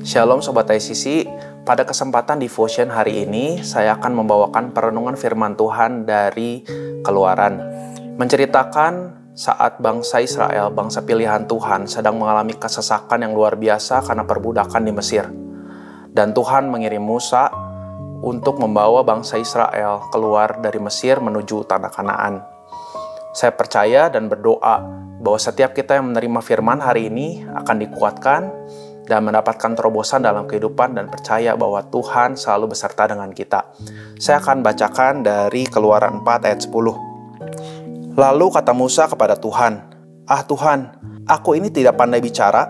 Shalom Sobat ICC, pada kesempatan devotion hari ini saya akan membawakan perenungan firman Tuhan dari Keluaran. Menceritakan saat bangsa Israel, bangsa pilihan Tuhan, sedang mengalami kesesakan yang luar biasa karena perbudakan di Mesir. Dan Tuhan mengirim Musa untuk membawa bangsa Israel keluar dari Mesir menuju tanah Kanaan. Saya percaya dan berdoa bahwa setiap kita yang menerima firman hari ini akan dikuatkan dan mendapatkan terobosan dalam kehidupan dan percaya bahwa Tuhan selalu beserta dengan kita. Saya akan bacakan dari Keluaran 4 ayat 10. Lalu kata Musa kepada Tuhan, "Ah Tuhan, aku ini tidak pandai bicara,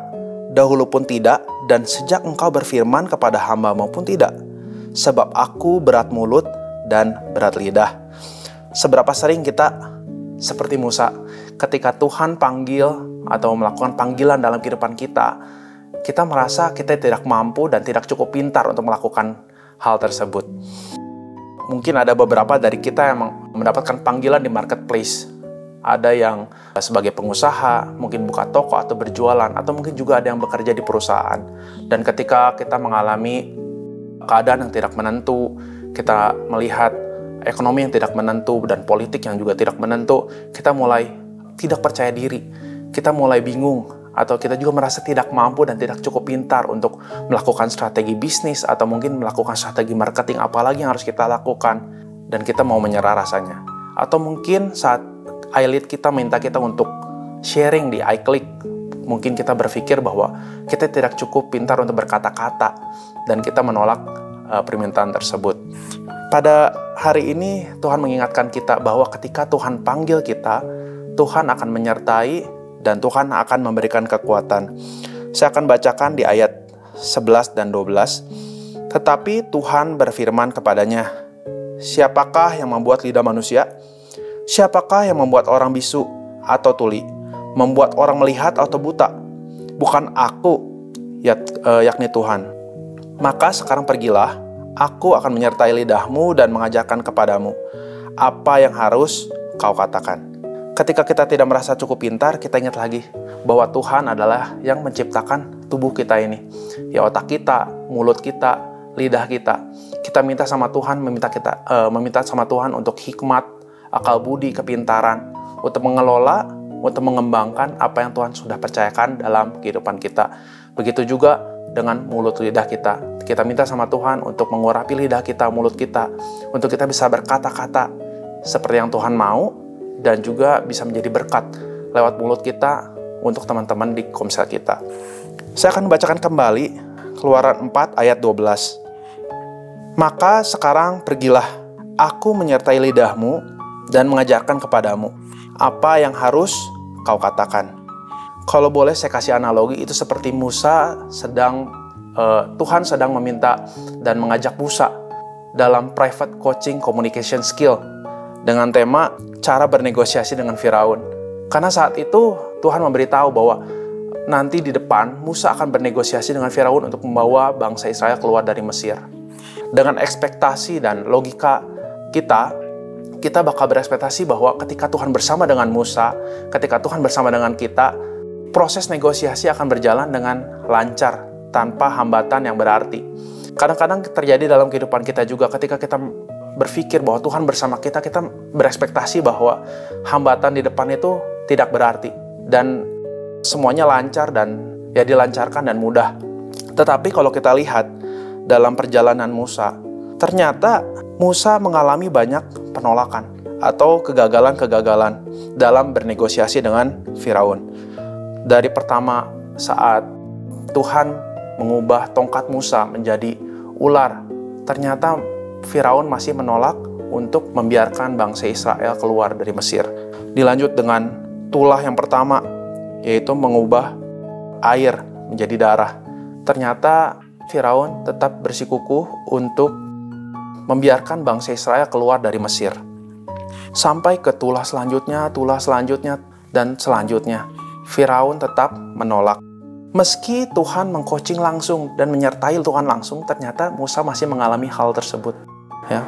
dahulu pun tidak, dan sejak Engkau berfirman kepada hamba-Mu pun tidak, sebab aku berat mulut dan berat lidah." Seberapa sering kita seperti Musa, ketika Tuhan panggil atau melakukan panggilan dalam kehidupan kita merasa kita tidak mampu dan tidak cukup pintar untuk melakukan hal tersebut. Mungkin ada beberapa dari kita yang mendapatkan panggilan di marketplace. Ada yang sebagai pengusaha, mungkin buka toko atau berjualan, atau mungkin juga ada yang bekerja di perusahaan. Dan ketika kita mengalami keadaan yang tidak menentu, kita melihat ekonomi yang tidak menentu dan politik yang juga tidak menentu, kita mulai tidak percaya diri, kita mulai bingung, atau kita juga merasa tidak mampu dan tidak cukup pintar untuk melakukan strategi bisnis atau mungkin melakukan strategi marketing, apalagi yang harus kita lakukan, dan kita mau menyerah rasanya. Atau mungkin saat iLead kita minta kita untuk sharing di iClick, mungkin kita berpikir bahwa kita tidak cukup pintar untuk berkata-kata dan kita menolak permintaan tersebut. Pada hari ini Tuhan mengingatkan kita bahwa ketika Tuhan panggil kita, Tuhan akan menyertai dan Tuhan akan memberikan kekuatan. Saya akan bacakan di ayat 11 dan 12. Tetapi Tuhan berfirman kepadanya, "Siapakah yang membuat lidah manusia? Siapakah yang membuat orang bisu atau tuli? Membuat orang melihat atau buta? Bukan aku, yakni Tuhan. Maka sekarang pergilah, aku akan menyertai lidahmu dan mengajarkan kepadamu apa yang harus kau katakan." Ketika kita tidak merasa cukup pintar, kita ingat lagi bahwa Tuhan adalah yang menciptakan tubuh kita ini. Ya, otak kita, mulut kita, lidah kita. Kita minta sama Tuhan, meminta sama Tuhan untuk hikmat, akal budi, kepintaran, untuk mengelola, untuk mengembangkan apa yang Tuhan sudah percayakan dalam kehidupan kita. Begitu juga dengan mulut lidah kita. Kita minta sama Tuhan untuk mengurapi lidah kita, mulut kita, untuk kita bisa berkata-kata seperti yang Tuhan mau, dan juga bisa menjadi berkat lewat mulut kita untuk teman-teman di komsel kita. Saya akan membacakan kembali Keluaran 4 ayat 12. "Maka sekarang pergilah, aku menyertai lidahmu dan mengajarkan kepadamu apa yang harus kau katakan." Kalau boleh saya kasih analogi, itu seperti Tuhan sedang meminta dan mengajak Musa dalam private coaching communication skill dengan tema cara bernegosiasi dengan Firaun. Karena saat itu Tuhan memberitahu bahwa nanti di depan Musa akan bernegosiasi dengan Firaun untuk membawa bangsa Israel keluar dari Mesir. Dengan ekspektasi dan logika kita bakal berekspektasi bahwa ketika Tuhan bersama dengan Musa, ketika Tuhan bersama dengan kita, proses negosiasi akan berjalan dengan lancar, tanpa hambatan yang berarti. Kadang-kadang terjadi dalam kehidupan kita juga, ketika kita berpikir bahwa Tuhan bersama kita berekspektasi bahwa hambatan di depan itu tidak berarti dan semuanya lancar dan dilancarkan dan mudah. Tetapi kalau kita lihat dalam perjalanan Musa, ternyata Musa mengalami banyak penolakan atau kegagalan-kegagalan dalam bernegosiasi dengan Firaun. Dari pertama saat Tuhan mengubah tongkat Musa menjadi ular, ternyata Firaun masih menolak untuk membiarkan bangsa Israel keluar dari Mesir. Dilanjut dengan tulah yang pertama, yaitu mengubah air menjadi darah. Ternyata Firaun tetap bersikukuh untuk membiarkan bangsa Israel keluar dari Mesir. Sampai ke tulah selanjutnya, dan selanjutnya. Firaun tetap menolak. Meski Tuhan mengcoaching langsung dan menyertai Tuhan langsung, ternyata Musa masih mengalami hal tersebut.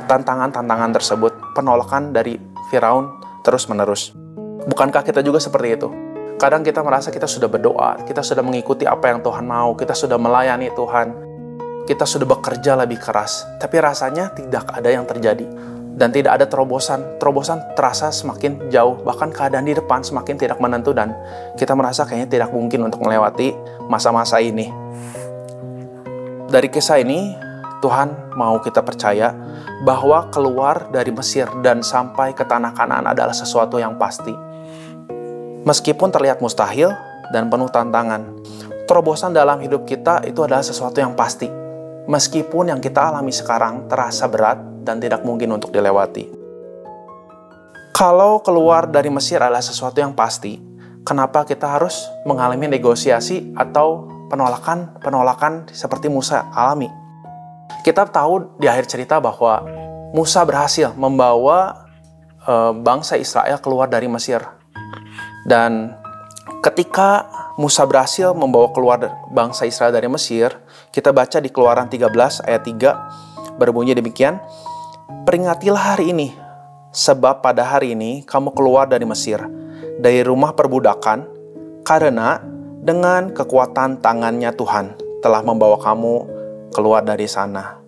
Tantangan-tantangan tersebut, penolakan dari Firaun terus-menerus. Bukankah kita juga seperti itu? Kadang kita merasa kita sudah berdoa, kita sudah mengikuti apa yang Tuhan mau, kita sudah melayani Tuhan, kita sudah bekerja lebih keras, tapi rasanya tidak ada yang terjadi. Dan tidak ada terobosan. Terobosan terasa semakin jauh, bahkan keadaan di depan semakin tidak menentu dan kita merasa kayaknya tidak mungkin untuk melewati masa-masa ini. Dari kisah ini, Tuhan mau kita percaya bahwa keluar dari Mesir dan sampai ke tanah Kanaan adalah sesuatu yang pasti. Meskipun terlihat mustahil dan penuh tantangan, terobosan dalam hidup kita itu adalah sesuatu yang pasti. Meskipun yang kita alami sekarang terasa berat dan tidak mungkin untuk dilewati. Kalau keluar dari Mesir adalah sesuatu yang pasti, kenapa kita harus mengalami negosiasi atau penolakan seperti Musa alami? Kita tahu di akhir cerita bahwa Musa berhasil membawa bangsa Israel keluar dari Mesir. Dan ketika Musa berhasil membawa keluar bangsa Israel dari Mesir, kita baca di Keluaran 13 ayat 3, berbunyi demikian, "Peringatilah hari ini, sebab pada hari ini kamu keluar dari Mesir, dari rumah perbudakan, karena dengan kekuatan tangannya Tuhan telah membawa kamu keluar dari sana."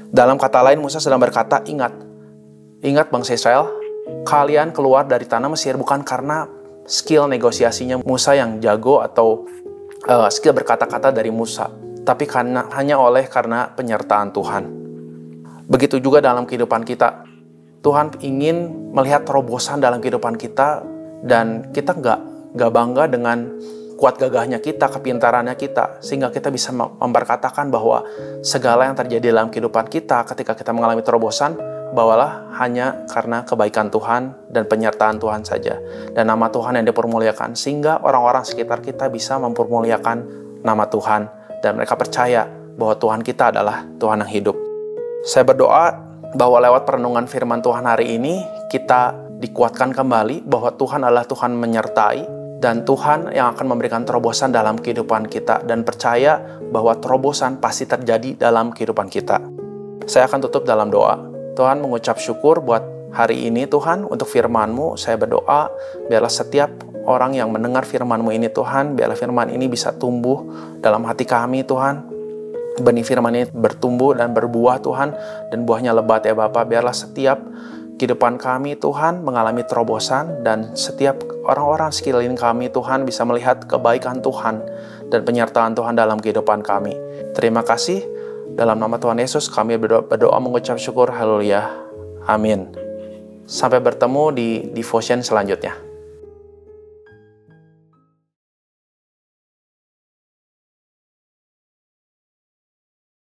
Dalam kata lain, Musa sedang berkata, ingat bangsa Israel, kalian keluar dari tanah Mesir bukan karena skill negosiasinya Musa yang jago atau skill berkata-kata dari Musa, tapi hanya karena penyertaan Tuhan. Begitu juga dalam kehidupan kita. Tuhan ingin melihat terobosan dalam kehidupan kita, dan kita nggak bangga dengan kuat gagahnya kita, kepintarannya kita, sehingga kita bisa memperkatakan bahwa segala yang terjadi dalam kehidupan kita ketika kita mengalami terobosan, bawalah hanya karena kebaikan Tuhan dan penyertaan Tuhan saja. Dan nama Tuhan yang dipermuliakan, sehingga orang-orang sekitar kita bisa mempermuliakan nama Tuhan. Dan mereka percaya bahwa Tuhan kita adalah Tuhan yang hidup. Saya berdoa bahwa lewat perenungan firman Tuhan hari ini, kita dikuatkan kembali bahwa Tuhan adalah Tuhan menyertai, dan Tuhan yang akan memberikan terobosan dalam kehidupan kita, dan percaya bahwa terobosan pasti terjadi dalam kehidupan kita. Saya akan tutup dalam doa. Tuhan, mengucap syukur buat hari ini Tuhan untuk firman-Mu. Saya berdoa biarlah setiap orang yang mendengar firman-Mu ini Tuhan, biarlah firman ini bisa tumbuh dalam hati kami Tuhan. Benih firman ini bertumbuh dan berbuah Tuhan, dan buahnya lebat ya Bapa. Biarlah setiap kehidupan kami Tuhan mengalami terobosan, dan setiap orang-orang sekeliling kami Tuhan bisa melihat kebaikan Tuhan dan penyertaan Tuhan dalam kehidupan kami. Terima kasih. Dalam nama Tuhan Yesus kami berdoa mengucap syukur. Haleluya. Amin. Sampai bertemu di devotion selanjutnya.